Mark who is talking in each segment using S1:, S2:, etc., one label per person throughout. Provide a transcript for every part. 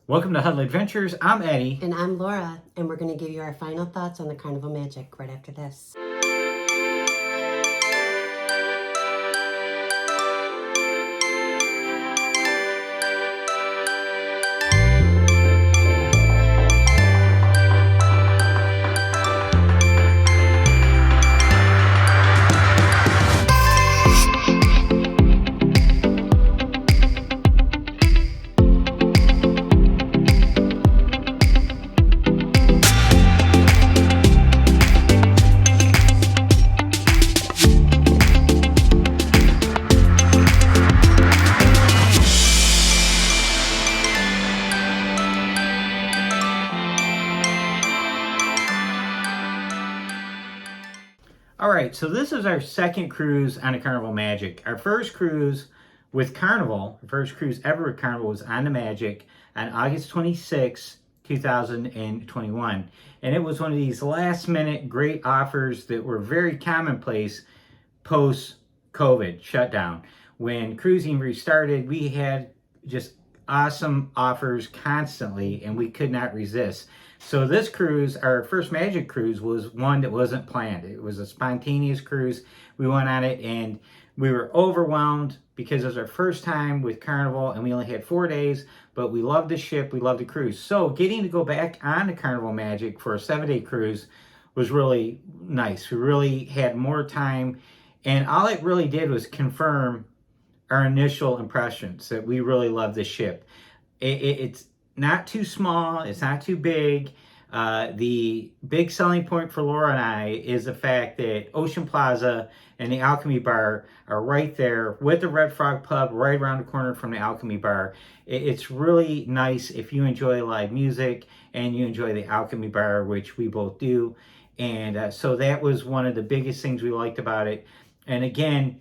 S1: Welcome to Huddle Adventures. I'm Eddie.
S2: And I'm Laura, and we're going to give you our final thoughts on the Carnival Magic right after this.
S1: All right, so this is our second cruise on the Carnival Magic. Our first cruise with Carnival, the first cruise ever with Carnival, was on the Magic on August 26, 2021. And it was one of these last-minute great offers that were very commonplace post-COVID shutdown. When cruising restarted, we had just awesome offers constantly, and we could not resist. So this cruise, our first Magic cruise, was one that wasn't planned. It was a spontaneous cruise. We went on it and we were overwhelmed because it was our first time with Carnival and we only had 4 days, but we loved the ship, we loved the cruise. So getting to go back on the Carnival Magic for a 7-day cruise was really nice. We really had more time, and all it really did was confirm our initial impressions that we really love the ship. It's not too small, it's not too big. The big selling point for Laura and I is the fact that Ocean Plaza and the Alchemy Bar are right there with the Red Frog Pub right around the corner from the Alchemy Bar. It's really nice if you enjoy live music and you enjoy the Alchemy Bar, which we both do. And so that was one of the biggest things we liked about it. And again,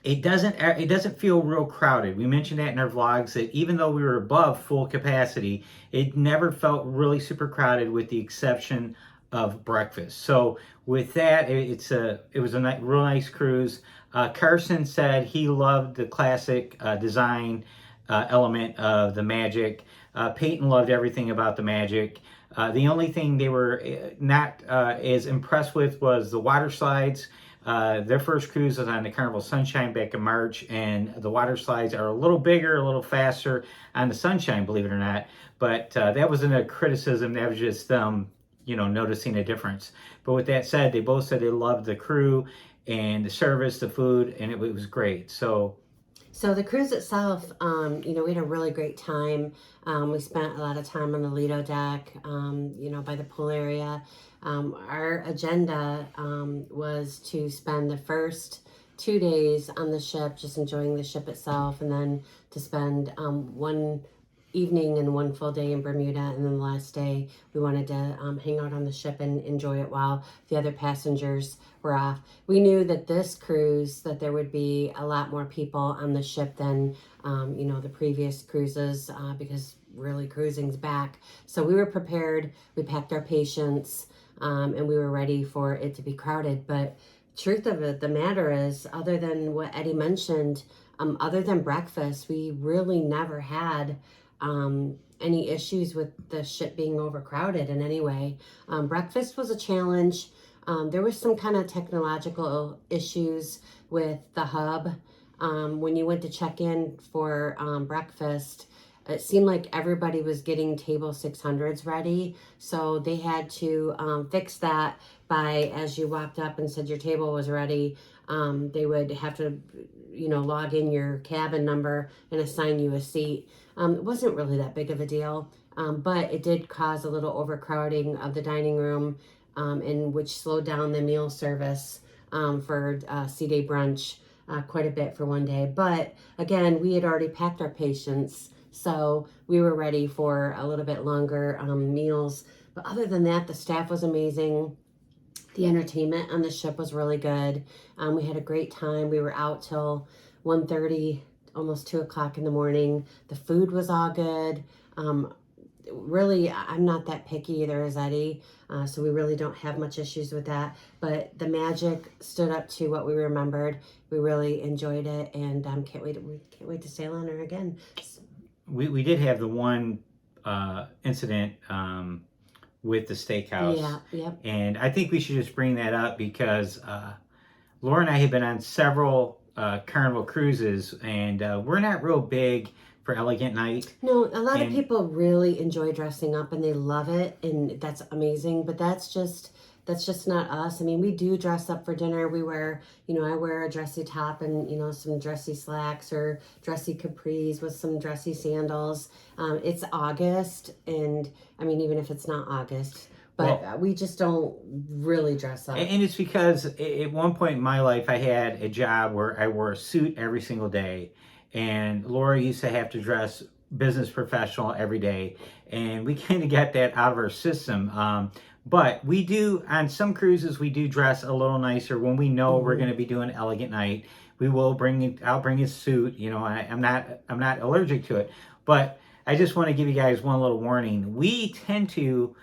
S1: it doesn't feel real crowded. We mentioned that in our vlogs, that even though we were above full capacity, it never felt really super crowded with the exception of breakfast. So with that, it was a real nice cruise. Carson said he loved the classic design element of the Magic. Peyton loved everything about the Magic. The only thing they were not as impressed with was the water slides. Their first cruise was on the Carnival Sunshine back in March, and the water slides are a little bigger, a little faster on the Sunshine, believe it or not. But that wasn't a criticism, that was just them, noticing a difference. But with that said, they both said they loved the crew and the service, the food, and it was great. So
S2: the cruise itself, we had a really great time. We spent a lot of time on the Lido deck, by the pool area. Our agenda was to spend the first 2 days on the ship, just enjoying the ship itself, and then to spend one evening and one full day in Bermuda, and then the last day we wanted to hang out on the ship and enjoy it while the other passengers were off. We knew that this cruise, that there would be a lot more people on the ship than the previous cruises, because really cruising's back. So we were prepared, we packed our patience, and we were ready for it to be crowded. But truth of the matter is, other than what Eddie mentioned, other than breakfast, we really never had any issues with the ship being overcrowded in any way. Breakfast was a challenge. There was some kind of technological issues with the hub. When you went to check in for breakfast, it seemed like everybody was getting table 600s ready. So they had to fix that by, as you walked up and said your table was ready, they would have to, log in your cabin number and assign you a seat. It wasn't really that big of a deal, but it did cause a little overcrowding of the dining room, and which slowed down the meal service for C-Day brunch quite a bit for one day. But again, we had already packed our patience, so we were ready for a little bit longer meals. But other than that, the staff was amazing. The entertainment on the ship was really good. We had a great time. We were out till 1:30, almost 2 o'clock in the morning. The food was all good. Really, I'm not that picky either as Eddie, so we really don't have much issues with that. But the Magic stood up to what we remembered. We really enjoyed it, and we can't wait to sail on her again.
S1: we did have the one incident with the steakhouse.
S2: Yeah, yep.
S1: And I think we should just bring that up because Laura and I have been on several Carnival cruises, and we're not real big for elegant night.
S2: No, a lot of
S1: And-
S2: people really enjoy dressing up and they love it, and that's amazing. But that's just not us. I mean, we do dress up for dinner. We wear, I wear a dressy top and some dressy slacks or dressy capris with some dressy sandals. It's August, and I mean, even if it's not August, but we just don't really dress up.
S1: And it's because at one point in my life, I had a job where I wore a suit every single day. And Laura used to have to dress business professional every day. And we kind of got that out of our system. But we do, on some cruises, we do dress a little nicer when we know we're going to be doing elegant night. We will I'll bring a suit. I'm not allergic to it. But I just want to give you guys one little warning. We tend to...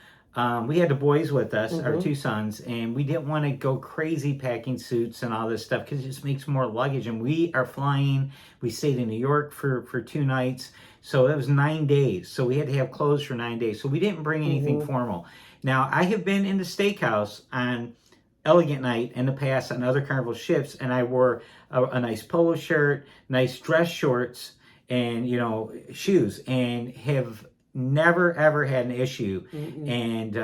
S1: we had the boys with us, our two sons, and we didn't want to go crazy packing suits and all this stuff because it just makes more luggage. And we are flying. We stayed in New York for 2 nights. So it was 9 days. So we had to have clothes for 9 days. So we didn't bring anything formal. Now, I have been in the steakhouse on elegant night in the past on other Carnival ships, and I wore a nice polo shirt, nice dress shorts, and, shoes, and have never ever had an issue. And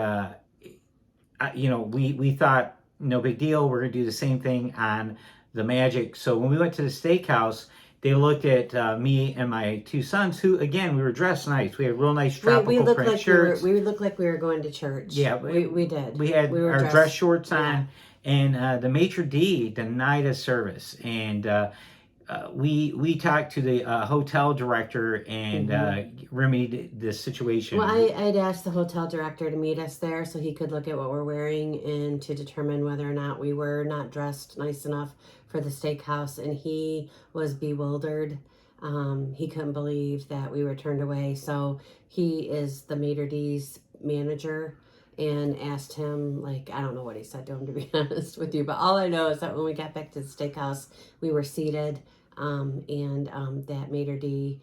S1: we thought no big deal, we're gonna do the same thing on the Magic. So when we went to the steakhouse, they looked at me and my 2 sons, who again, we were dressed nice. We had real nice tropical print shirts.
S2: We looked like we were going to church.
S1: Yeah,
S2: we did.
S1: We had our dress shorts on, and the maitre d' denied us service. And we talked to the hotel director and remedied this situation.
S2: Well, I'd asked the hotel director to meet us there so he could look at what we're wearing and to determine whether or not we were not dressed nice enough for the steakhouse, and he was bewildered. He couldn't believe that we were turned away. So he is the maitre d's manager, and asked him, I don't know what he said to him, to be honest with you, but all I know is that when we got back to the steakhouse, we were seated, and that maitre d'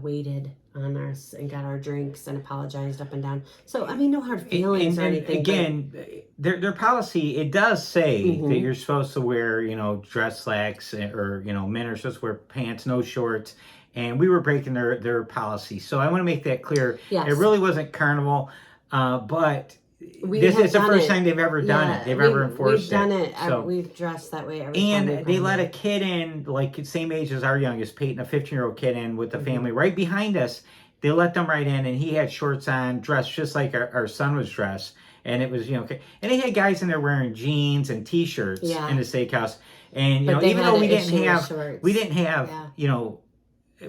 S2: waited on us and got our drinks and apologized up and down. So, I mean, no hard feelings or anything.
S1: Again, their policy, it does say that you're supposed to wear, dress slacks, or, men are supposed to wear pants, no shorts. And we were breaking their policy. So I want to make that clear.
S2: Yes.
S1: It really wasn't Carnival, but this is the first time they've ever done it. They've ever enforced it.
S2: We've done it.
S1: So,
S2: we've dressed that way every time.
S1: And they let a kid in, same age as our youngest, Peyton, a 15-year-old kid in with the family right behind us. They let them right in, and he had shorts on, dressed just like our son was dressed. And it was, and they had guys in there wearing jeans and T-shirts in the steakhouse. And, even though we didn't have,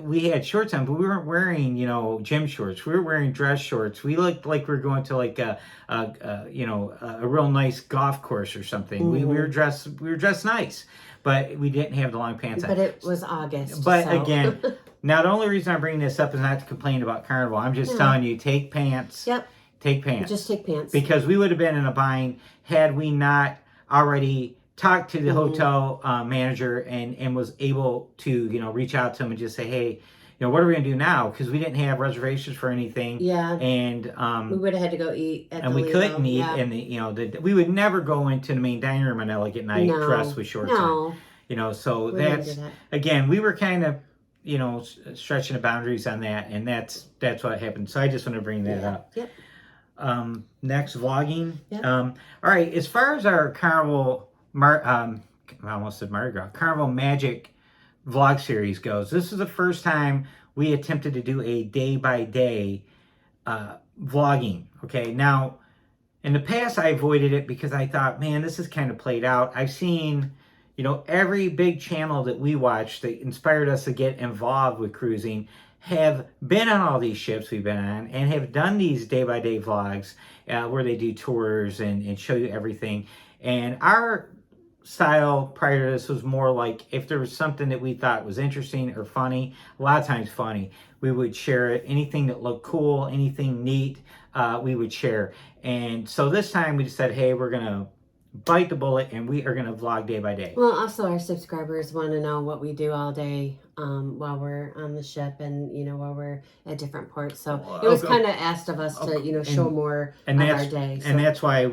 S1: we had shorts on, but we weren't wearing, gym shorts. We were wearing dress shorts. We looked like we were going to a real nice golf course or something. We were dressed nice, but we didn't have the long pants on.
S2: But it was August.
S1: But again, now the only reason I'm bringing this up is not to complain about Carnival. I'm just telling you, take pants.
S2: Yep.
S1: Take pants.
S2: Just take pants.
S1: Because we would have been in a bind had we not already talked to the hotel manager and was able to, reach out to him and just say, hey, what are we going to do now? Because we didn't have reservations for anything.
S2: Yeah.
S1: And
S2: we would have had to go eat at
S1: and
S2: the
S1: we couldn't eat. And we would never go into the main dining room on elegant night dressed with shorts on. So that's, again, we were kind of, stretching the boundaries on that. And that's what happened. So I just want to bring that up.
S2: Yep.
S1: Next, vlogging.
S2: Yep.
S1: All right. As far as our Carnival... I almost said Mardi Gras. Carnival Magic vlog series goes. This is the first time we attempted to do a day-by-day vlogging. Okay, now, in the past, I avoided it because I thought, man, this is kind of played out. I've seen, every big channel that we watched that inspired us to get involved with cruising have been on all these ships we've been on and have done these day-by-day vlogs where they do tours and show you everything. And our style prior to this was more like if there was something that we thought was interesting or funny, a lot of times funny, we would share it. Anything that looked cool, anything neat, we would share. And so this time we just said, hey, we're going to bite the bullet, and we are going to vlog day by day.
S2: Well, also our subscribers want to know what we do all day while we're on the ship and, while we're at different ports. So it was kind of asked of us to, show more of our day. So.
S1: And that's why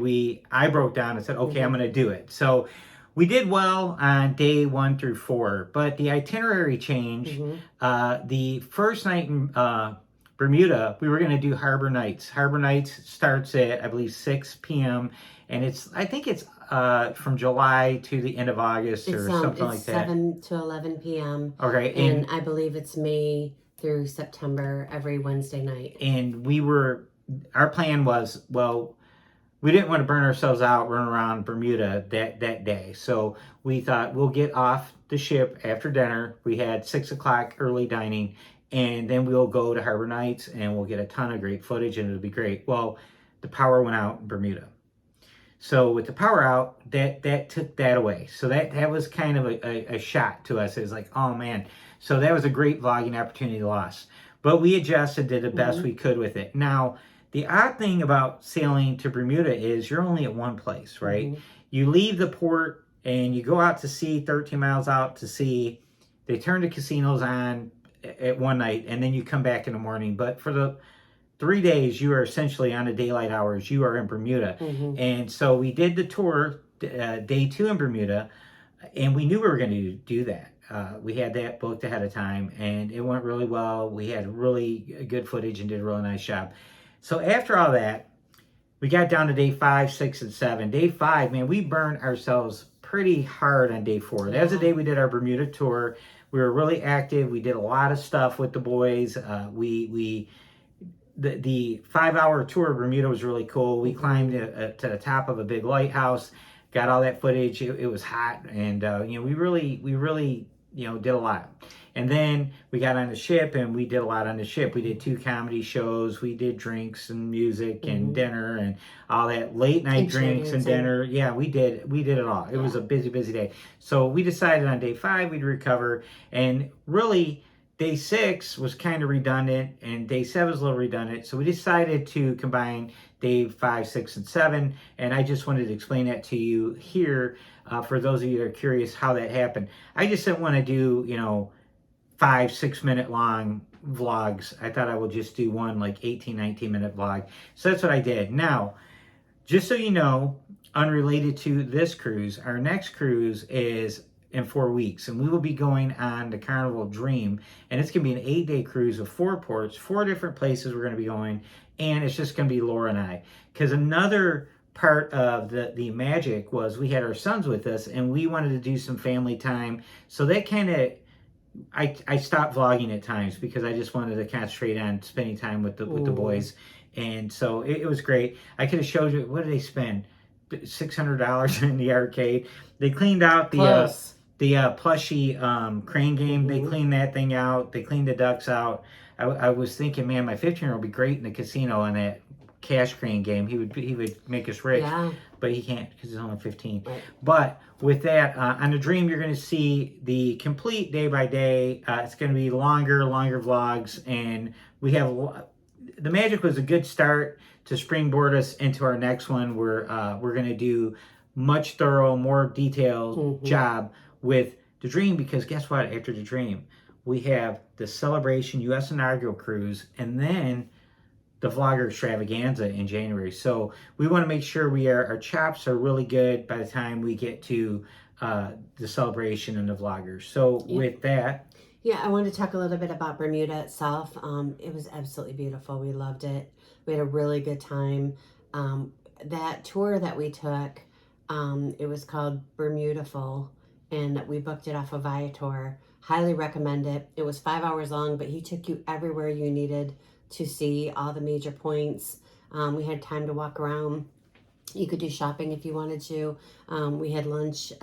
S1: I broke down and said, okay, I'm going to do it. So we did well on day 1 through 4, but the itinerary changed. The first night in Bermuda, we were going to do Harbor Nights. Harbor Nights starts at, I believe, 6 p.m. And I think it's from July to the end of August or something like that.
S2: 7 to 11 p.m.
S1: Okay.
S2: And I believe it's May through September every Wednesday night.
S1: And our plan was, well, we didn't want to burn ourselves out running around Bermuda that day. So we thought we'll get off the ship after dinner. We had 6 o'clock early dining, and then we'll go to Harbor Nights and we'll get a ton of great footage and it'll be great. Well, the power went out in Bermuda. So with the power out, that took that away. So that was kind of a shock to us. It was like, oh man. So that was a great vlogging opportunity lost. But we adjusted, did the best we could with it. Now, the odd thing about sailing to Bermuda is you're only at one place, right? You leave the port and you go out to sea, 13 miles out to sea. They turn the casinos on at one night and then you come back in the morning. But for the 3 days, you are essentially on the daylight hours. You are in Bermuda. And so we did the tour, day 2 in Bermuda, and we knew we were going to do that. We had that booked ahead of time, and it went really well. We had really good footage and did a really nice job. So after all that, we got down to day 5, 6, and 7. Day 5, man, we burned ourselves pretty hard on day 4. That was the day we did our Bermuda tour. We were really active. We did a lot of stuff with the boys. The 5-hour tour of Bermuda was really cool. We climbed to the top of a big lighthouse, got all that footage. It was hot, and we really did a lot. And then we got on the ship, and we did a lot on the ship. We did 2 comedy shows. We did drinks and music and dinner and all that late night drinks and dinner. Yeah, we did it all. It was a busy day. So we decided on day 5 we'd recover, and really day 6 was kind of redundant, and day 7 was a little redundant. So we decided to combine day 5, 6, and 7. And I just wanted to explain that to you here for those of you that are curious how that happened. I just didn't want to do, 5, 6 minute long vlogs. I thought I would just do one like 18, 19 minute vlog. So that's what I did. Now, just so you know, unrelated to this cruise, our next cruise is in 4 weeks, and we will be going on the Carnival Dream, and it's going to be an 8-day cruise of 4 ports, 4 different places we're going to be going, and it's just going to be Laura and I. Because another part of the magic was we had our sons with us, and we wanted to do some family time, so that kind of, I stopped vlogging at times because I just wanted to concentrate on spending time with the boys, and so it was great. I could have showed you, what did they spend? $600 in the arcade. They cleaned out the plushy crane game. They cleaned that thing out. They cleaned the ducks out. I was thinking, man, my 15-year-old would be great in the casino on that cash crane game. He would make us rich, but he can't because he's only 15. Right. But with that, on the Dream, you're going to see the complete day by day. It's going to be longer vlogs, and we have the magic was a good start to springboard us into our next one. We're going to do much thorough, more detailed job with the Dream, because guess what? After the Dream, we have the Celebration U.S. Inaugural Cruise, and then the Vlogger Extravaganza in January. So we want to make sure our chops are really good by the time we get to the Celebration and the Vloggers. So with that.
S2: Yeah, I wanted to talk a little bit about Bermuda itself. It was absolutely beautiful. We loved it. We had a really good time. That tour that we took, it was called Bermudaful, and we booked it off of Viator. Highly recommend it. It was 5 hours long, but he took you everywhere you needed to see, all the major points. We had time to walk around. You could do shopping if you wanted to. We had lunch,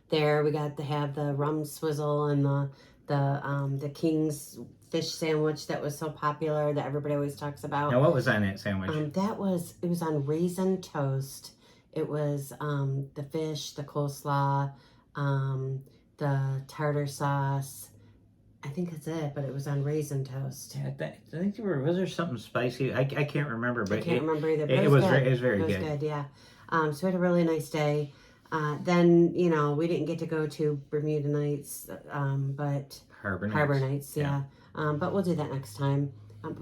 S2: there. We got to have the rum swizzle and the King's fish sandwich that was so popular that everybody always talks about.
S1: Now, what was on that sandwich?
S2: It was on raisin toast. It was the fish, the coleslaw, the tartar sauce. I think that's it, but it was on raisin toast.
S1: Yeah, I think was there something spicy? I can't remember, but
S2: I can't remember either.
S1: It was very good.
S2: It was good, yeah. So we had a really nice day. Then, you know, we didn't get to go to Bermuda nights, but Harbor nights, yeah. But we'll do that next time.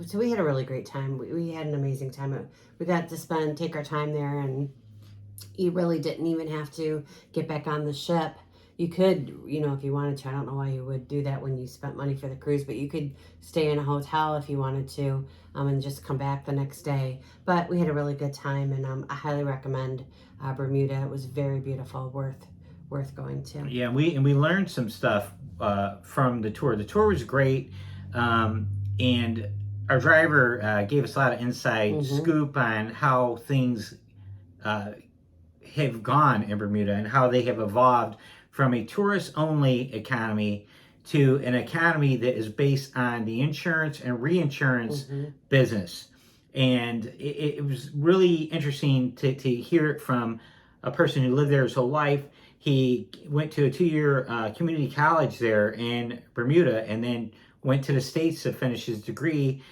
S2: So we had a really great time. We had an amazing time. We got to take our time there, and you really didn't even have to get back on the ship. You could, you know, if you wanted to. I don't know why you would do that when you spent money for the cruise, but you could stay in a hotel if you wanted to, and just come back the next day. But we had a really good time, and I highly recommend Bermuda. It was very beautiful, worth going to.
S1: Yeah, we learned some stuff from the tour. The tour was great, and our driver gave us a lot of inside scoop on how things have gone in Bermuda and how they have evolved from a tourist-only economy to an economy that is based on the insurance and reinsurance business. And it was really interesting to hear it from a person who lived there his whole life. He went to a 2-year community college there in Bermuda, and then went to the States to finish his degree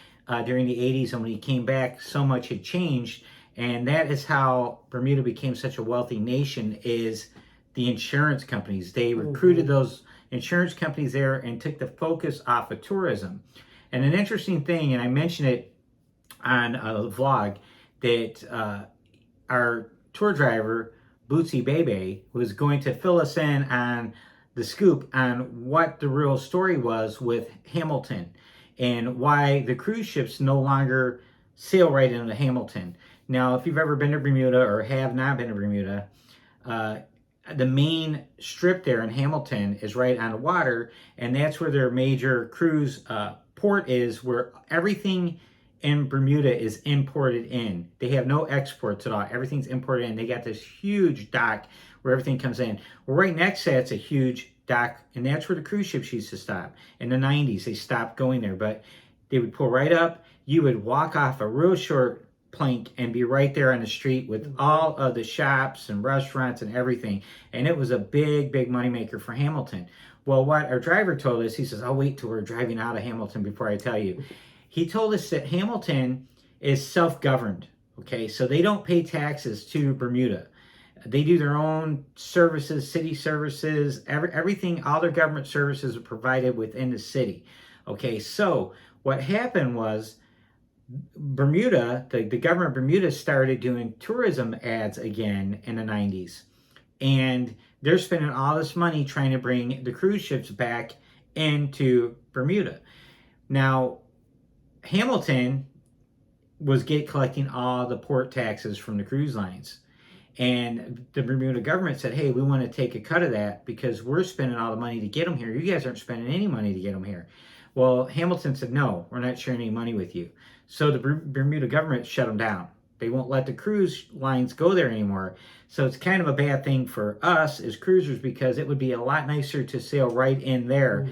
S1: during the 80s. And when he came back, so much had changed. And that is how Bermuda became such a wealthy nation, is the insurance companies. They recruited those insurance companies there and took the focus off of tourism. And an interesting thing, and I mentioned it on a vlog, that our tour driver, Bootsy Bebe, was going to fill us in on the scoop on what the real story was with Hamilton and why the cruise ships no longer sail right into Hamilton. Now, if you've ever been to Bermuda or have not been to Bermuda, the main strip there in Hamilton is right on the water, and that's where their major cruise port is, where everything in Bermuda is imported in. They have no exports at all. Everything's imported in. They got this huge dock where everything comes in. Well, right next to that's a huge dock, and that's where the cruise ships used to stop. In the 90s, they stopped going there, but they would pull right up. You would walk off a real short plank and be right there on the street with all of the shops and restaurants and everything. And it was a big moneymaker for Hamilton. Well, what our driver told us, he says, I'll wait till we're driving out of Hamilton before I tell you. He told us that Hamilton is self-governed, okay? So they don't pay taxes to Bermuda. They do their own services, city services, everything, all their government services are provided within the city, okay? So what happened was, Bermuda, the government of Bermuda started doing tourism ads again in the 90s. And they're spending all this money trying to bring the cruise ships back into Bermuda. Now, Hamilton was collecting all the port taxes from the cruise lines. And the Bermuda government said, hey, we want to take a cut of that because we're spending all the money to get them here. You guys aren't spending any money to get them here. Well, Hamilton said, no, we're not sharing any money with you. So the Bermuda government shut them down. They won't let the cruise lines go there anymore. So it's kind of a bad thing for us as cruisers, because it would be a lot nicer to sail right in there.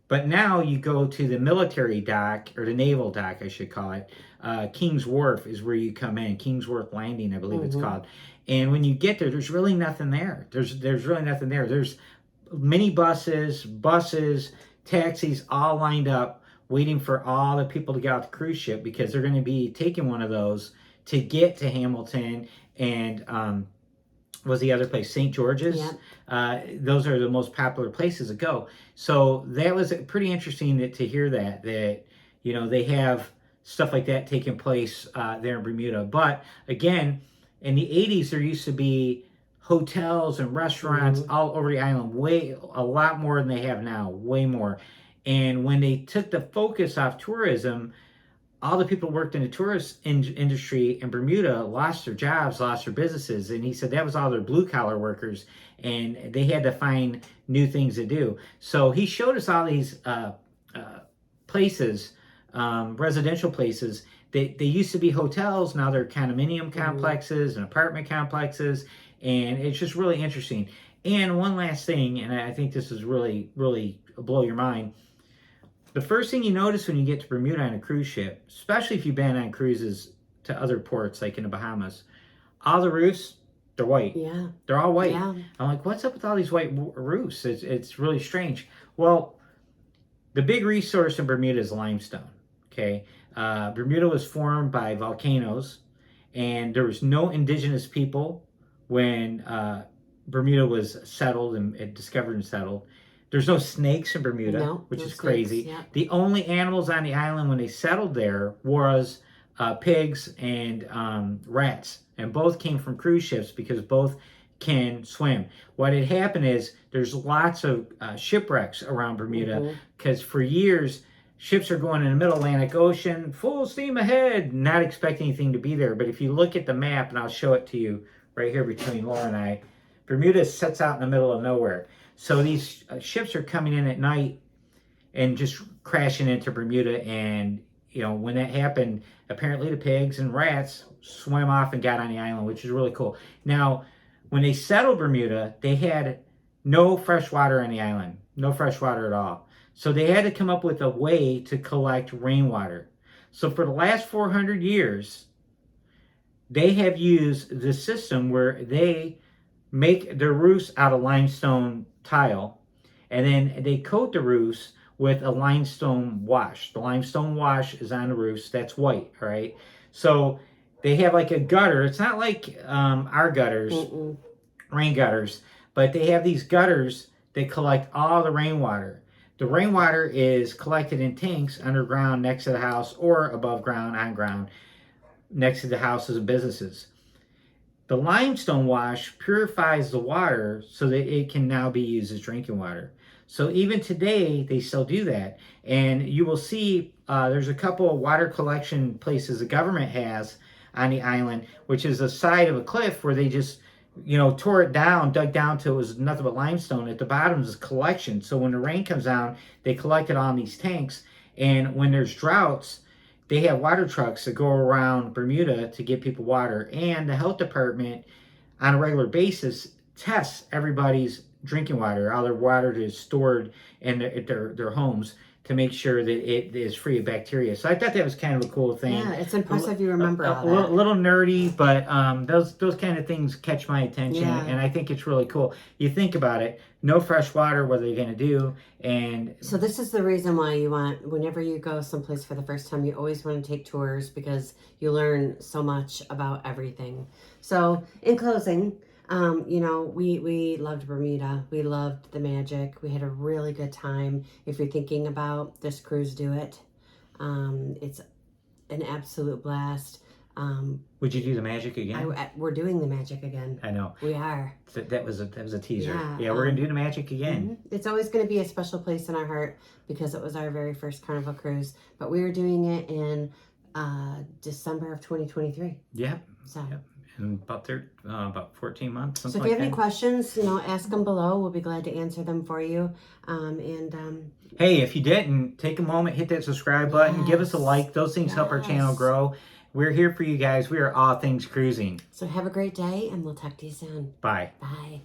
S1: But now you go to the military dock, or the naval dock, I should call it. King's Wharf is where you come in. King's Wharf Landing, I believe it's called. And when you get there, there's really nothing there. There's really nothing there. There's minibuses, buses, taxis all lined up, waiting for all the people to get off the cruise ship, because they're going to be taking one of those to get to Hamilton and was the other place, St. George's. Those are the most popular places to go. So that was pretty interesting to hear that you know, they have stuff like that taking place there in Bermuda. But again, in the 80s, there used to be hotels and restaurants all over the island, a lot more than they have now, way more. And when they took the focus off tourism, all the people who worked in the tourist industry in Bermuda lost their jobs, lost their businesses. And he said that was all their blue-collar workers, and they had to find new things to do. So he showed us all these places, residential places. They used to be hotels, now they're condominium complexes and apartment complexes, and it's just really interesting. And one last thing, and I think this is really blow your mind. The first thing you notice when you get to Bermuda on a cruise ship, especially if you've been on cruises to other ports like in the Bahamas, all the roofs, they're white.
S2: Yeah.
S1: They're all white.
S2: Yeah.
S1: I'm like, what's up with all these white roofs? It's really strange. Well, the big resource in Bermuda is limestone, okay? Bermuda was formed by volcanoes, and there was no indigenous people when Bermuda was settled and discovered and settled. There's no snakes in Bermuda,
S2: No,
S1: which
S2: no
S1: is
S2: snakes,
S1: crazy.
S2: yeah.
S1: The only animals on the island when they settled there was pigs and rats, and both came from cruise ships because both can swim. What had happened is there's lots of shipwrecks around Bermuda because for years ships are going in the middle Atlantic Ocean, full steam ahead, not expecting anything to be there. But if you look at the map, and I'll show it to you right here between Laura and I, Bermuda sits out in the middle of nowhere. So these ships are coming in at night and just crashing into Bermuda. And, you know, when that happened, apparently the pigs and rats swam off and got on the island, which is really cool. Now, when they settled Bermuda, they had no fresh water on the island, no fresh water at all. So they had to come up with a way to collect rainwater. So for the last 400 years, they have used the system where they make their roofs out of limestone tile, and then they coat the roofs with a limestone wash. The limestone wash is on the roofs. That's white, all right? So they have like a gutter. It's not like our gutters, rain gutters, but they have these gutters that collect all the rainwater. The rainwater is collected in tanks underground next to the house or above ground, on ground, next to the houses and businesses. The limestone wash purifies the water so that it can now be used as drinking water. So even today, they still do that. And you will see there's a couple of water collection places the government has on the island, which is a side of a cliff where they just, you know, tore it down, dug down till it was nothing but limestone. At the bottom is collection. So when the rain comes down, they collect it on these tanks. And when there's droughts, they have water trucks that go around Bermuda to give people water. And the health department, on a regular basis, tests everybody's drinking water. All their water is stored in their homes to make sure that it is free of bacteria. So I thought that was kind of a cool thing.
S2: Yeah, it's impressive you remember all that.
S1: A little nerdy, but those kind of things catch my attention,
S2: Yeah.
S1: and I think it's really cool. You think about it, no fresh water, what are they going to do? And
S2: so this is the reason why you want, whenever you go someplace for the first time, you always want to take tours because you learn so much about everything. So in closing, you know, we loved Bermuda. We loved the magic. We had a really good time. If you're thinking about this cruise, do it. It's an absolute blast.
S1: Would you do the magic again?
S2: We're doing the magic again.
S1: I know.
S2: We are.
S1: That was a teaser.
S2: Yeah,
S1: We're going to do the magic again.
S2: It's always going to be a special place in our heart because it was our very first Carnival cruise. But we were doing it in December of 2023.
S1: Yep.
S2: So.
S1: Yep. In about 14 months, something
S2: So if you
S1: like
S2: have any
S1: that.
S2: questions, you know, ask them below. We'll be glad to answer them for you.
S1: Hey, if you didn't, take a moment, hit that subscribe button, give us a like. Those things help our channel grow. We're here for you guys. We are all things cruising.
S2: So have a great day, and we'll talk to you soon.
S1: Bye.
S2: Bye.